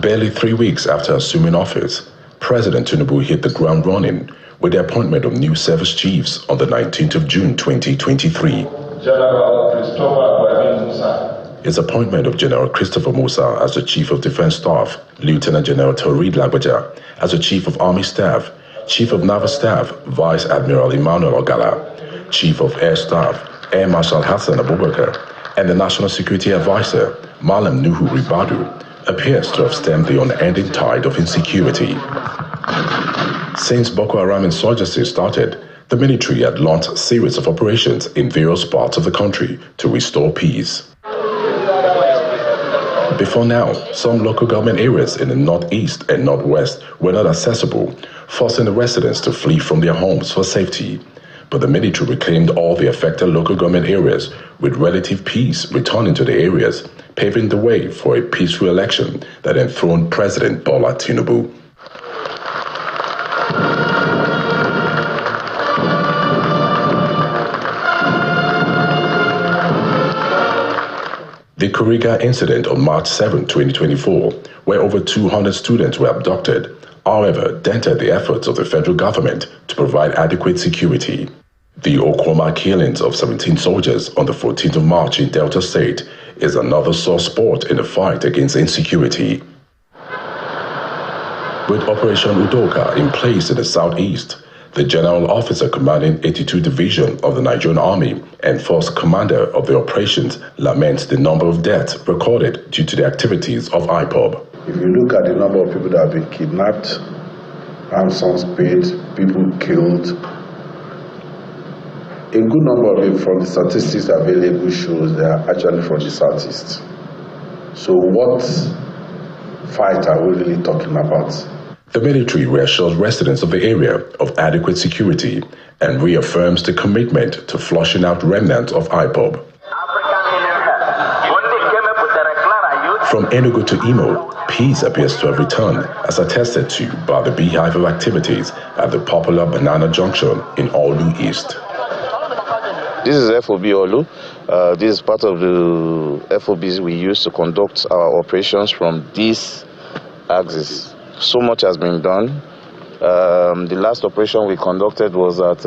Barely 3 weeks after assuming office, President Tinubu hit the ground running with the appointment of new service chiefs on the 19th of June 2023. His appointment of General Christopher Musa as the Chief of Defense Staff, Lieutenant General Taoreed Lagbaja as the Chief of Army Staff, Chief of Naval Staff, Vice Admiral Emmanuel Ogala, Chief of Air Staff, Air Marshal Hassan Abubakar, and the National Security Advisor, Malam Nuhu Ribadu, appears to have stemmed the unending tide of insecurity. Since Boko Haram insurgency started, the military had launched a series of operations in various parts of the country to restore peace. Before now, some local government areas in the northeast and northwest were not accessible, forcing the residents to flee from their homes for safety. But the military reclaimed all the affected local government areas, with relative peace returning to the areas, paving the way for a peaceful election that enthroned President Bola Tinubu. The Kuriga incident on March 7, 2024, where over 200 students were abducted, however, dented the efforts of the federal government to provide adequate security. The Okwama killings of 17 soldiers on the 14th of March in Delta State is another sore spot in the fight against insecurity. With Operation Udoka in place in the southeast, the General Officer commanding 82 Division of the Nigerian Army and Force Commander of the operations laments the number of deaths recorded due to the activities of IPOB. If you look at the number of people that have been kidnapped, ransoms paid, people killed, a good number of it from the statistics available shows they are actually from the southeast. So what fight are we really talking about? The military reassures residents of the area of adequate security and reaffirms the commitment to flushing out remnants of IPOB. From Enugu to Imo, peace appears to have returned, as attested to by the beehive of activities at the popular Banana Junction in Olu East. This is FOB Olu. This is part of the FOBs we use to conduct our operations from this axis. So much has been done. The last operation we conducted was at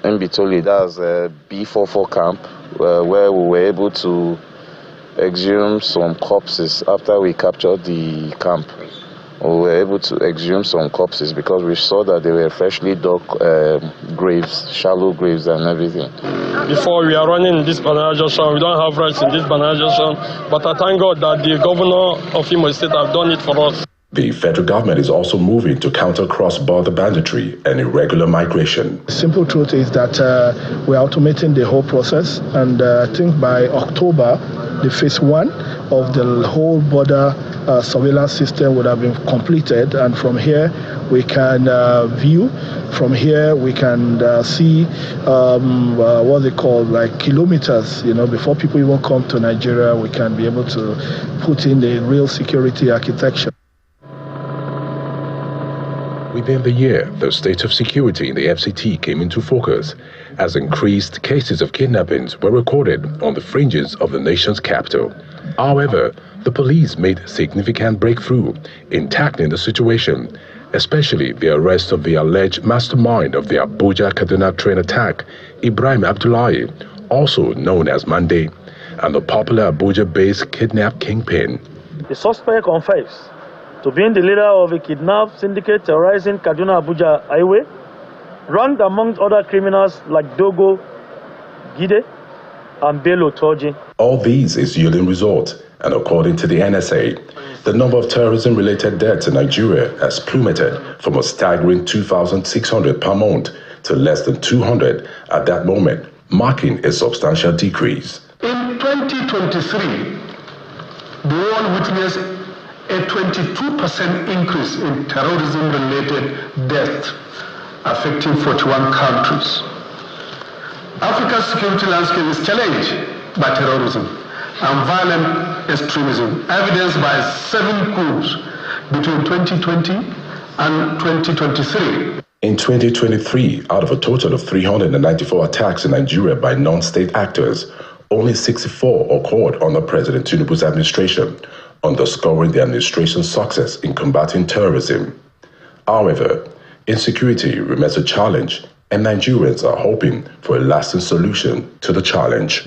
Mbitoli, that's a B44 camp, where we were able to exhume some corpses after we captured the camp. We were able to exhume some corpses because we saw that they were freshly dug graves, shallow graves and everything. Before we are running this Banana Junction, we don't have rights in this Banana Junction, but I thank God that the governor of Imo State have done it for us. The federal government is also moving to counter cross-border banditry and irregular migration. The simple truth is that we're automating the whole process, and I think by October, the phase 1 of the whole border surveillance system would have been completed, and from here we can view, from here we can see what they call like kilometers, before people even come to Nigeria, we can be able to put in the real security architecture. Within the year, the state of security in the FCT came into focus as increased cases of kidnappings were recorded on the fringes of the nation's capital. However, the police made significant breakthrough in tackling the situation, especially the arrest of the alleged mastermind of the Abuja-Kaduna train attack, Ibrahim Abdullahi, also known as Mande, and the popular Abuja-based kidnap kingpin. The suspect confessed to being the leader of a kidnap syndicate terrorizing Kaduna-Abuja highway, ranked amongst other criminals like Dogo, Gide, and Bello Toji. All these is yielding results, and according to the NSA, the number of terrorism-related deaths in Nigeria has plummeted from a staggering 2,600 per month to less than 200 at that moment, marking a substantial decrease. In 2023, the world witnessed a 22% increase in terrorism-related deaths affecting 41 countries. Africa's security landscape is challenged by terrorism and violent extremism, evidenced by 7 coups between 2020 and 2023. In 2023, out of a total of 394 attacks in Nigeria by non-state actors, only 64 occurred under President Tinubu's administration, underscoring the administration's success in combating terrorism. However, insecurity remains a challenge, and Nigerians are hoping for a lasting solution to the challenge.